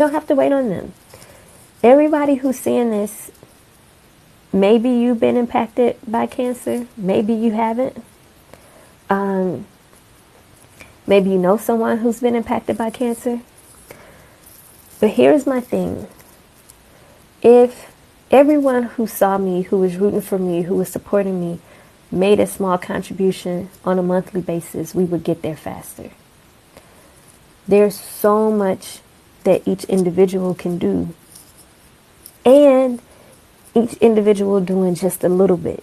don't have to wait on them. Everybody who's seeing this, maybe you've been impacted by cancer. Maybe you haven't. Maybe you know someone who's been impacted by cancer. But here's my thing. If everyone who saw me, who was rooting for me, who was supporting me, made a small contribution on a monthly basis, we would get there faster. There's so much that each individual can do. And each individual doing just a little bit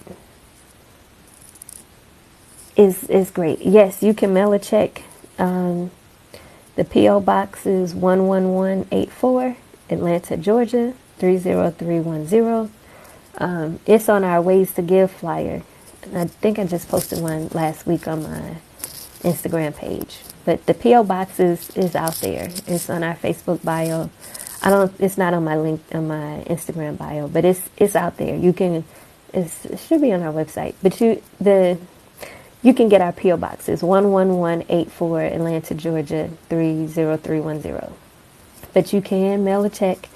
is great. Yes, you can mail a check. The P.O. Box is 11184, Atlanta, Georgia, 30310. It's on our Ways to Give flyer. I think I just posted one last week on my Instagram page. But the P.O. Box is out there. It's on our Facebook bio. It's not on my link on my Instagram bio, but it's out there. It should be on our website. But you can get our P.O. Boxes, 11184, Atlanta, Georgia, 30310. But you can mail a check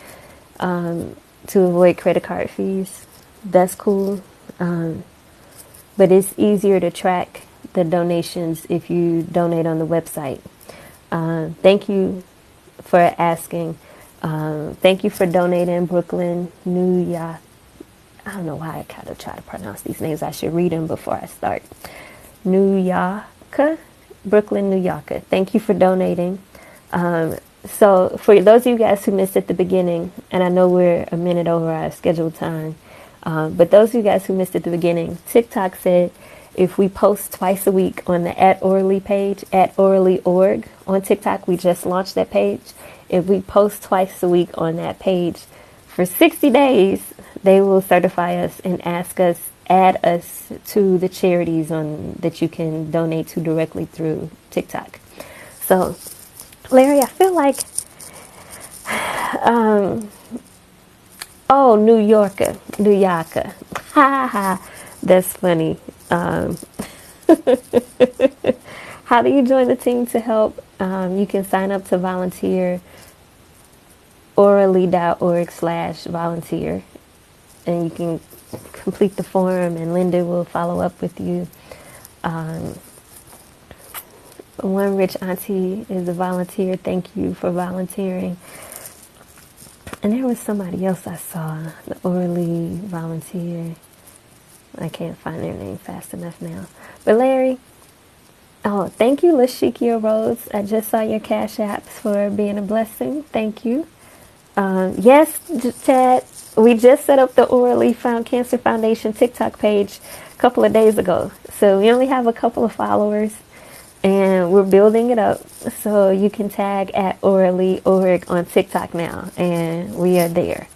to avoid credit card fees. That's cool. But it's easier to track the donations if you donate on the website. Thank you for asking. Thank you for donating, Brooklyn, New York. I don't know why I kind of try to pronounce these names. I should read them before I start. New York, Brooklyn, New York. Thank you for donating. So for those of you guys who missed at the beginning, and I know we're a minute over our scheduled time, but those of you guys who missed at the beginning, TikTok said if we post twice a week on the @Orally page, @Orally.org on TikTok, we just launched that page. If we post twice a week on that page for 60 days, they will certify us and add us to the charities that you can donate to directly through TikTok. So, Larry, I feel like, New Yorker, ha ha, that's funny. How do you join the team to help? You can sign up to volunteer, orally.org/volunteer, and you can complete the form and Linda will follow up with you. One rich auntie is a volunteer. Thank you for volunteering. And there was somebody else I saw, the orally volunteer. I can't find their name fast enough now. But Larry, thank you, Lashikia Rhodes. I just saw your Cash Apps for being a blessing. Thank you. Yes, Chad, we just set up the Orally Cancer Foundation TikTok page a couple of days ago. So we only have a couple of followers and we're building it up. So you can tag @Orally.org on TikTok now and we are there.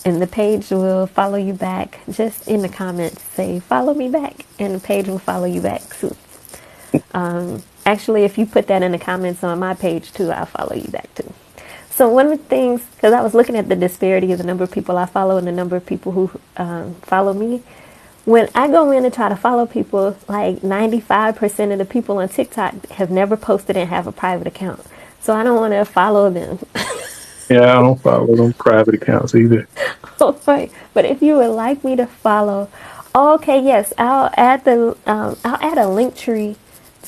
And the page will follow you back. Just in the comments, say, follow me back. And the page will follow you back soon. Actually, if you put that in the comments on my page too, I'll follow you back too. So one of the things, because I was looking at the disparity of the number of people I follow and the number of people who follow me. When I go in and try to follow people, like 95% of the people on TikTok have never posted and have a private account. So I don't want to follow them. Yeah, I don't follow them private accounts either. Oh, right. But if you would like me to follow, okay, yes, I'll add a link tree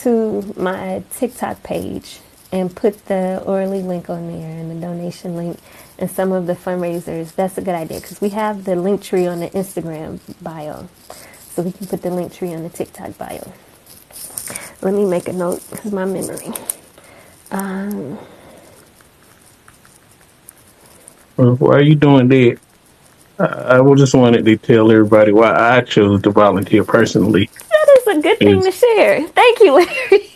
to my TikTok page and put the Orally link on there and the donation link and some of the fundraisers. That's a good idea because we have the link tree on the Instagram bio. So we can put the link tree on the TikTok bio. Let me make a note because my memory. Why are you doing that? I just wanted to tell everybody why I chose to volunteer personally. That is a good thing Is to share. Thank you, Larry.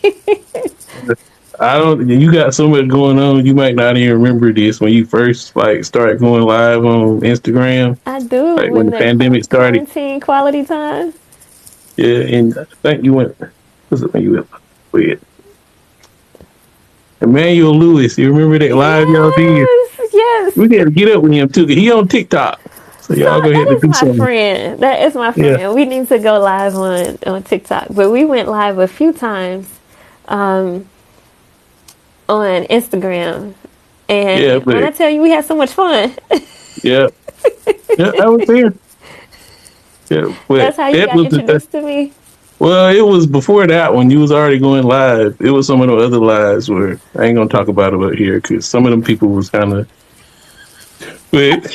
I don't. You got so much going on. You might not even remember this when you first start going live on Instagram. I do Like when when the the pandemic started. quarantine quality time. Yeah, and I think you went. Was it when you went with Emmanuel Lewis? You remember that live y'all did? Yes, yes. We got to get up with him too. He on TikTok, so So y'all go ahead that and is do my something. friend. That is my Yeah. friend. We need to go live on TikTok, but we went live a few times on Instagram. And Yeah, when but I tell you we had so much fun, yeah, yeah, I was there. Yeah, but that's how you that got was the thing. introduced to me. Well, it was before that one. You was already going live. It was some of the other lives where I ain't gonna talk about it up here because some of them people was kind of. But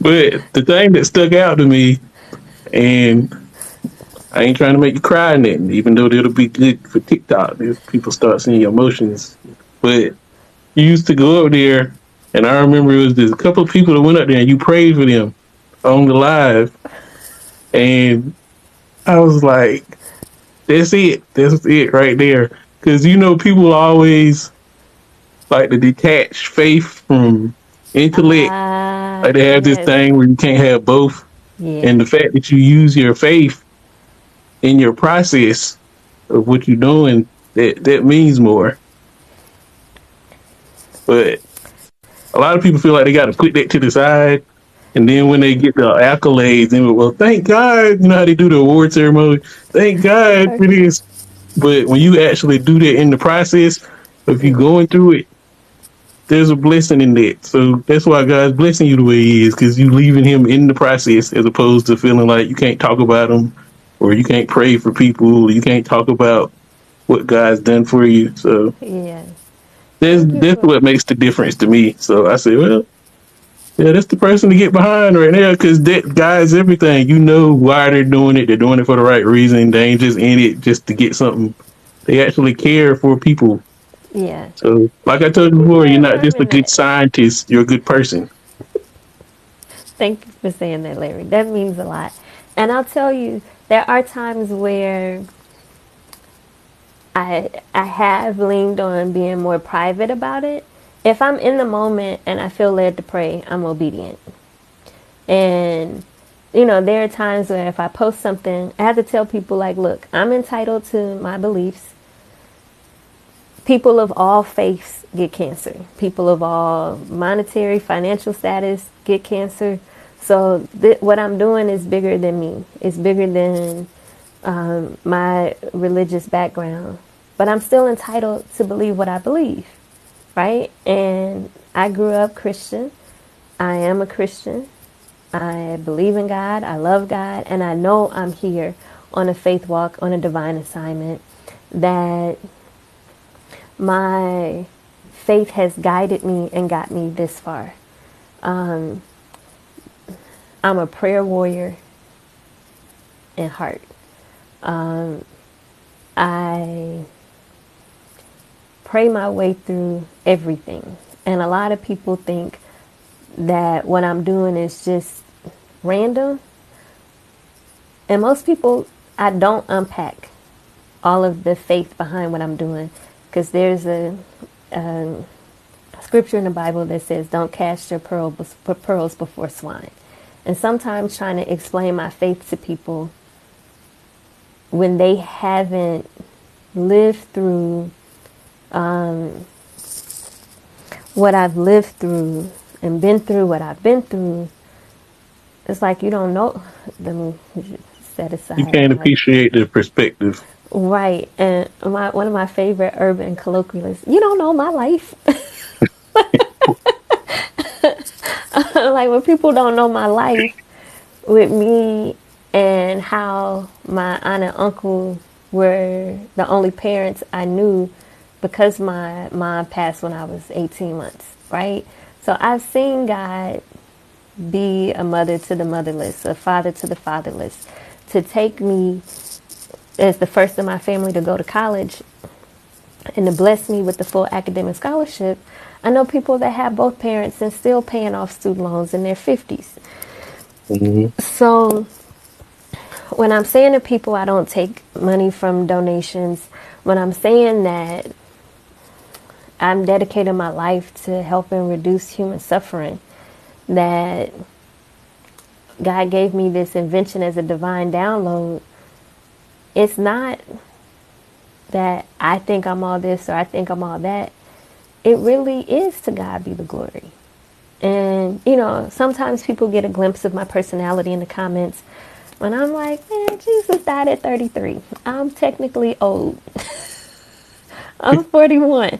but the thing that stuck out to me, and I ain't trying to make you cry or nothing, even though it'll be good for TikTok if people start seeing your emotions. But you used to go up there, and I remember it was this couple of people that went up there and you prayed for them on the live, and I was like, "That's it. That's it right there." Because people always like to detach faith from intellect. Ah, Like they have this yes. thing where you can't have both, Yeah. and the fact that you use your faith in your process of what you're doing, that means more. But a lot of people feel like they got to put that to the side. And then when they get the accolades, then well, thank God, you know how they do the award ceremony. Thank God for Okay. this. But when you actually do that in the process of you Yeah. going through it, there's a blessing in that. So that's why God's blessing you the way He is, because you leaving Him in the process, as opposed to feeling like you can't talk about Him, or you can't pray for people, or you can't talk about what God's done for you. So Yeah. that's Thank you that's for what makes the difference to me. So I say, well, yeah, that's the person to get behind right now, because that guy's everything. You know why they're doing it. They're doing it for the right reason. They ain't just in it just to get something. They actually care for people. yeah. So, like I told you Thank you before, for you're not just a affirming good that. scientist. You're a good person. Thank you for saying that, Larry. That means a lot. And I'll tell you, there are times where I have leaned on being more private about it. If I'm in the moment and I feel led to pray, I'm obedient. And there are times where if I post something, I have to tell people like, look, I'm entitled to my beliefs. People of all faiths get cancer. People of all monetary, financial status get cancer. So what I'm doing is bigger than me. It's bigger than my religious background. But I'm still entitled to believe what I believe, right? And I grew up Christian. I am a Christian. I believe in God. I love God. And I know I'm here on a faith walk, on a divine assignment, that my faith has guided me and got me this far. Um, I'm a prayer warrior in heart. I pray my way through everything. And a lot of people think that what I'm doing is just random. And most people, I don't unpack all of the faith behind what I'm doing, because there's a scripture in the Bible that says, don't cast your pearls before swine. And sometimes trying to explain my faith to people when they haven't lived through what I've lived through and been through what I've been through, it's like you don't know. Let me set You aside can't my appreciate the perspective. right. And one of my favorite urban colloquialists, you don't know my life. Like when people don't know my life with me and how my aunt and uncle were the only parents I knew because my mom passed when I was 18 months, right? So I've seen God be a mother to the motherless, a father to the fatherless, to take me as the first in my family to go to college and to bless me with the full academic scholarship. I know people that have both parents and still paying off student loans in their 50s. Mhm. So when I'm saying to people I don't take money from donations, when I'm saying that I'm dedicating my life to helping reduce human suffering, that God gave me this invention as a divine download, it's not that I think I'm all this or I think I'm all that. It really is to God be the glory. And, sometimes people get a glimpse of my personality in the comments when I'm like, man, Jesus died at 33. I'm technically old. I'm 41.